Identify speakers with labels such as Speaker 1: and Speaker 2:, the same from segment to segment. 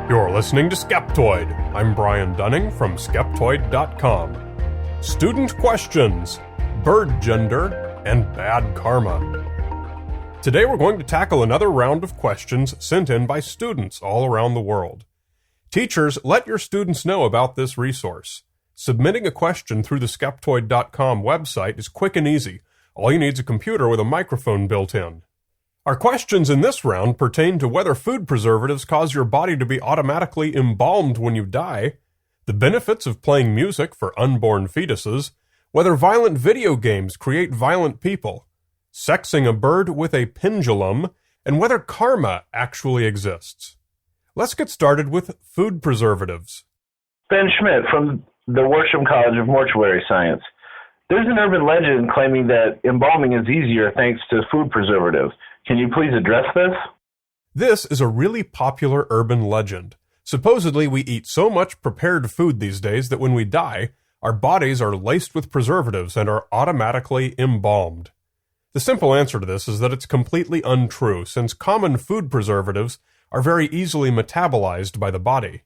Speaker 1: You're listening to Skeptoid. I'm Brian Dunning from Skeptoid.com. Student questions, bird gender, and bad karma. Today we're going to tackle another round of questions sent in by students all around the world. Teachers, let your students know about this resource. Submitting a question through the Skeptoid.com website is quick and easy. All you need is a computer with a microphone built in. Our questions in this round pertain to whether food preservatives cause your body to be automatically embalmed when you die, the benefits of playing music for unborn fetuses, whether violent video games create violent people, sexing a bird with a pendulum, and whether karma actually exists. Let's get started with food preservatives.
Speaker 2: Ben Schmidt from the Worsham College of Mortuary Science. There's an urban legend claiming that embalming is easier thanks to food preservatives. Can you please address this?
Speaker 1: This is a really popular urban legend. Supposedly, we eat so much prepared food these days that when we die, our bodies are laced with preservatives and are automatically embalmed. The simple answer to this is that it's completely untrue, since common food preservatives are very easily metabolized by the body.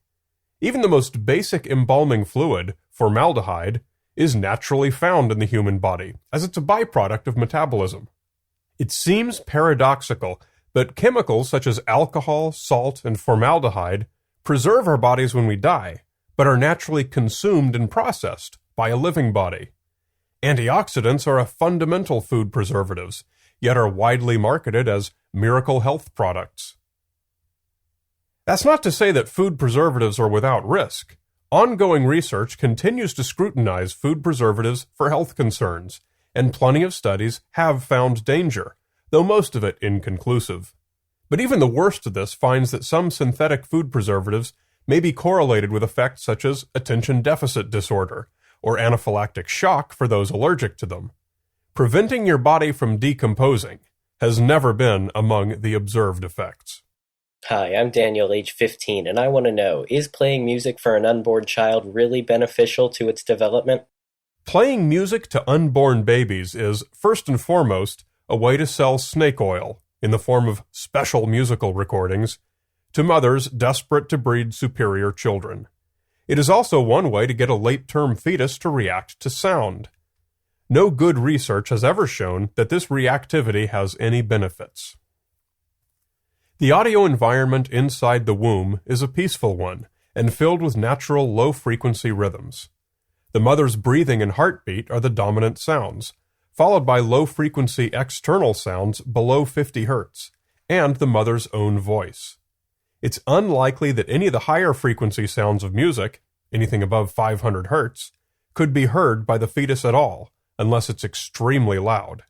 Speaker 1: Even the most basic embalming fluid, formaldehyde, is naturally found in the human body, as it's a byproduct of metabolism. It seems paradoxical, but chemicals such as alcohol, salt, and formaldehyde preserve our bodies when we die, but are naturally consumed and processed by a living body. Antioxidants are a fundamental food preservatives, yet are widely marketed as miracle health products. That's not to say that food preservatives are without risk. Ongoing research continues to scrutinize food preservatives for health concerns, and plenty of studies have found danger, though most of it inconclusive. But even the worst of this finds that some synthetic food preservatives may be correlated with effects such as attention deficit disorder, or anaphylactic shock for those allergic to them. Preventing your body from decomposing has never been among the observed effects.
Speaker 3: Hi, I'm Daniel, age 15, and I want to know, is playing music for an unborn child really beneficial to its development?
Speaker 1: Playing music to unborn babies is, first and foremost, a way to sell snake oil, in the form of special musical recordings, to mothers desperate to breed superior children. It is also one way to get a late-term fetus to react to sound. No good research has ever shown that this reactivity has any benefits. The audio environment inside the womb is a peaceful one and filled with natural low-frequency rhythms. The mother's breathing and heartbeat are the dominant sounds, followed by low-frequency external sounds below 50 Hz, and the mother's own voice. It's unlikely that any of the higher-frequency sounds of music, anything above 500 Hz, could be heard by the fetus at all, unless it's extremely loud.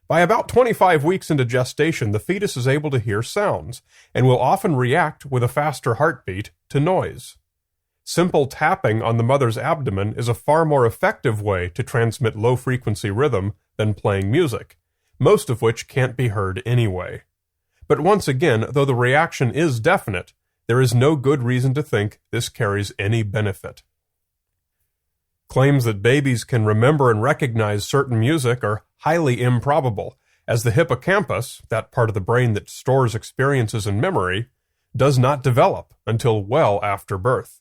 Speaker 1: By about 25 weeks into gestation, the fetus is able to hear sounds, and will often react with a faster heartbeat to noise. Simple tapping on the mother's abdomen is a far more effective way to transmit low-frequency rhythm than playing music, most of which can't be heard anyway. But once again, though the reaction is definite, there is no good reason to think this carries any benefit. Claims that babies can remember and recognize certain music are highly improbable, as the hippocampus, that part of the brain that stores experiences and memory, does not develop until well after birth.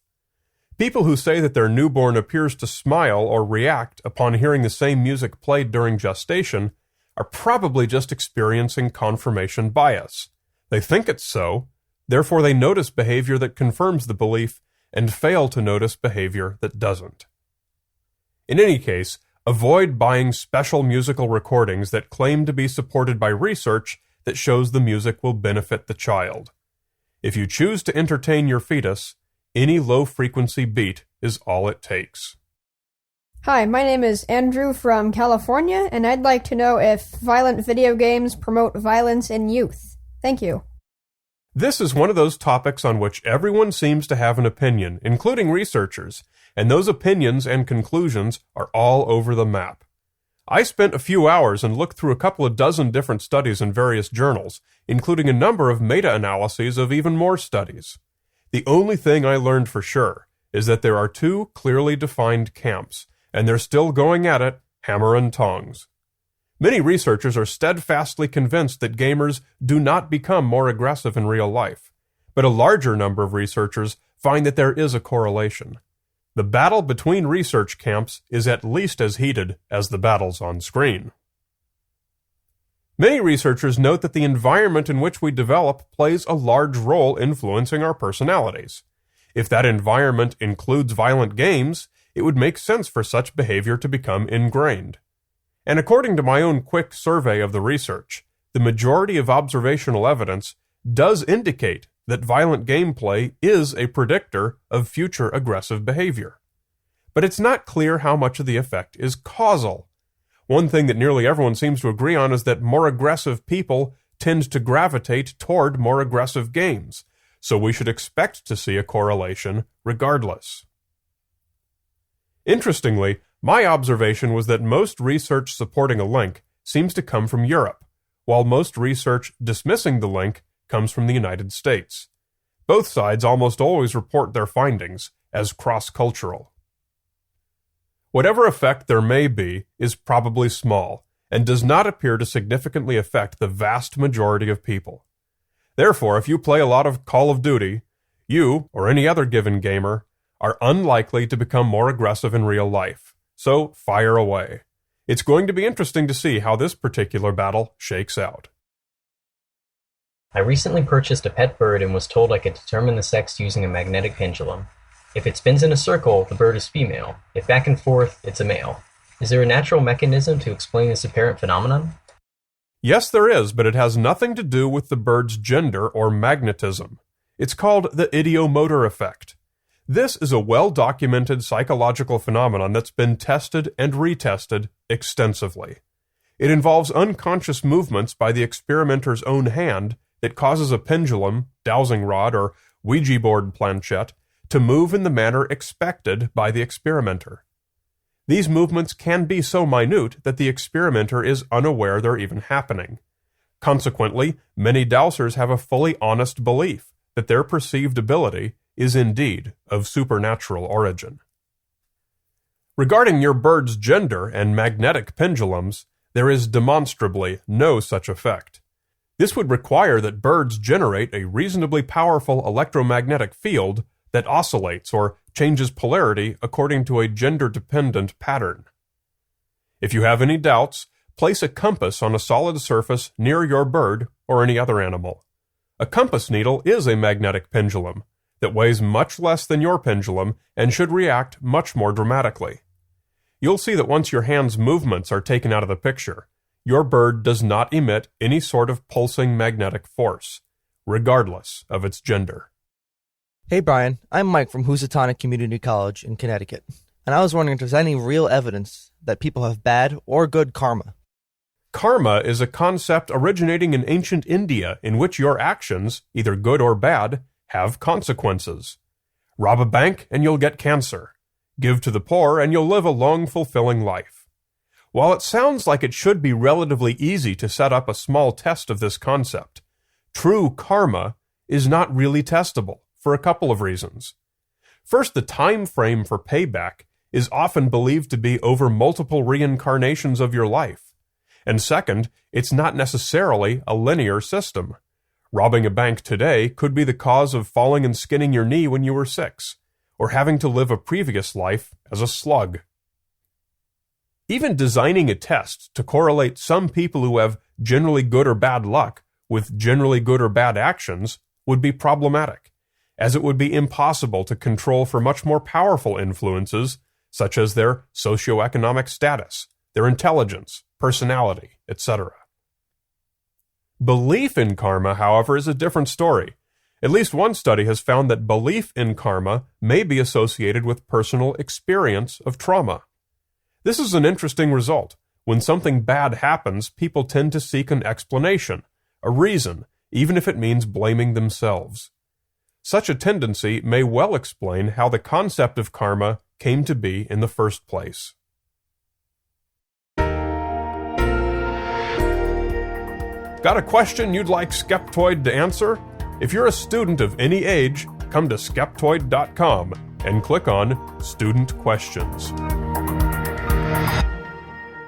Speaker 1: People who say that their newborn appears to smile or react upon hearing the same music played during gestation are probably just experiencing confirmation bias. They think it's so, therefore they notice behavior that confirms the belief and fail to notice behavior that doesn't. In any case, avoid buying special musical recordings that claim to be supported by research that shows the music will benefit the child. If you choose to entertain your fetus, any low-frequency beat is all it takes.
Speaker 4: Hi, my name is Andrew from California, and I'd like to know if violent video games promote violence in youth. Thank you.
Speaker 1: This is one of those topics on which everyone seems to have an opinion, including researchers, and those opinions and conclusions are all over the map. I spent a few hours and looked through a couple of dozen different studies in various journals, including a number of meta-analyses of even more studies. The only thing I learned for sure is that there are two clearly defined camps, and they're still going at it, hammer and tongs. Many researchers are steadfastly convinced that gamers do not become more aggressive in real life, but but a larger number of researchers find that there is a correlation. The battle between research camps is at least as heated as the battles on screen. Many researchers note that the environment in which we develop plays a large role influencing our personalities. If that environment includes violent games, it would make sense for such behavior to become ingrained. And according to my own quick survey of the research, the majority of observational evidence does indicate that violent gameplay is a predictor of future aggressive behavior. But it's not clear how much of the effect is causal. One thing that nearly everyone seems to agree on is that more aggressive people tend to gravitate toward more aggressive games, so we should expect to see a correlation regardless. Interestingly, my observation was that most research supporting a link seems to come from Europe, while most research dismissing the link comes from the United States. Both sides almost always report their findings as cross-cultural. Whatever effect there may be is probably small, and does not appear to significantly affect the vast majority of people. Therefore, if you play a lot of Call of Duty, you, or any other given gamer, are unlikely to become more aggressive in real life. So, fire away. It's going to be interesting to see how this particular battle shakes out.
Speaker 5: I recently purchased a pet bird and was told I could determine the sex using a magnetic pendulum. If it spins in a circle, the bird is female. If back and forth, it's a male. Is there a natural mechanism to explain this apparent phenomenon?
Speaker 1: Yes, there is, but it has nothing to do with the bird's gender or magnetism. It's called the ideomotor effect. This is a well-documented psychological phenomenon that's been tested and retested extensively. It involves unconscious movements by the experimenter's own hand that causes a pendulum, dowsing rod, or Ouija board planchette to move in the manner expected by the experimenter. These movements can be so minute that the experimenter is unaware they're even happening. Consequently, many dowsers have a fully honest belief that their perceived ability is indeed of supernatural origin. Regarding your bird's gender and magnetic pendulums, there is demonstrably no such effect. This would require that birds generate a reasonably powerful electromagnetic field that oscillates or changes polarity according to a gender-dependent pattern. If you have any doubts, place a compass on a solid surface near your bird or any other animal. A compass needle is a magnetic pendulum that weighs much less than your pendulum and should react much more dramatically. You'll see that once your hand's movements are taken out of the picture, your bird does not emit any sort of pulsing magnetic force, regardless of its gender.
Speaker 6: Hey Brian, I'm Mike from Housatonic Community College in Connecticut, and I was wondering if there's any real evidence that people have bad or good karma.
Speaker 1: Karma is a concept originating in ancient India in which your actions, either good or bad, have consequences. Rob a bank and you'll get cancer. Give to the poor and you'll live a long, fulfilling life. While it sounds like it should be relatively easy to set up a small test of this concept, true karma is not really testable for a couple of reasons. First, the time frame for payback is often believed to be over multiple reincarnations of your life. And second, it's not necessarily a linear system. Robbing a bank today could be the cause of falling and skinning your knee when you were 6, or having to live a previous life as a slug. Even designing a test to correlate some people who have generally good or bad luck with generally good or bad actions would be problematic, as it would be impossible to control for much more powerful influences, such as their socioeconomic status, their intelligence, personality, etc. Belief in karma, however, is a different story. At least one study has found that belief in karma may be associated with personal experience of trauma. This is an interesting result. When something bad happens, people tend to seek an explanation, a reason, even if it means blaming themselves. Such a tendency may well explain how the concept of karma came to be in the first place. Got a question you'd like Skeptoid to answer? If you're a student of any age, come to Skeptoid.com and click on Student Questions.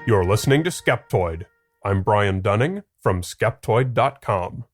Speaker 1: You're listening to Skeptoid. I'm Brian Dunning from Skeptoid.com.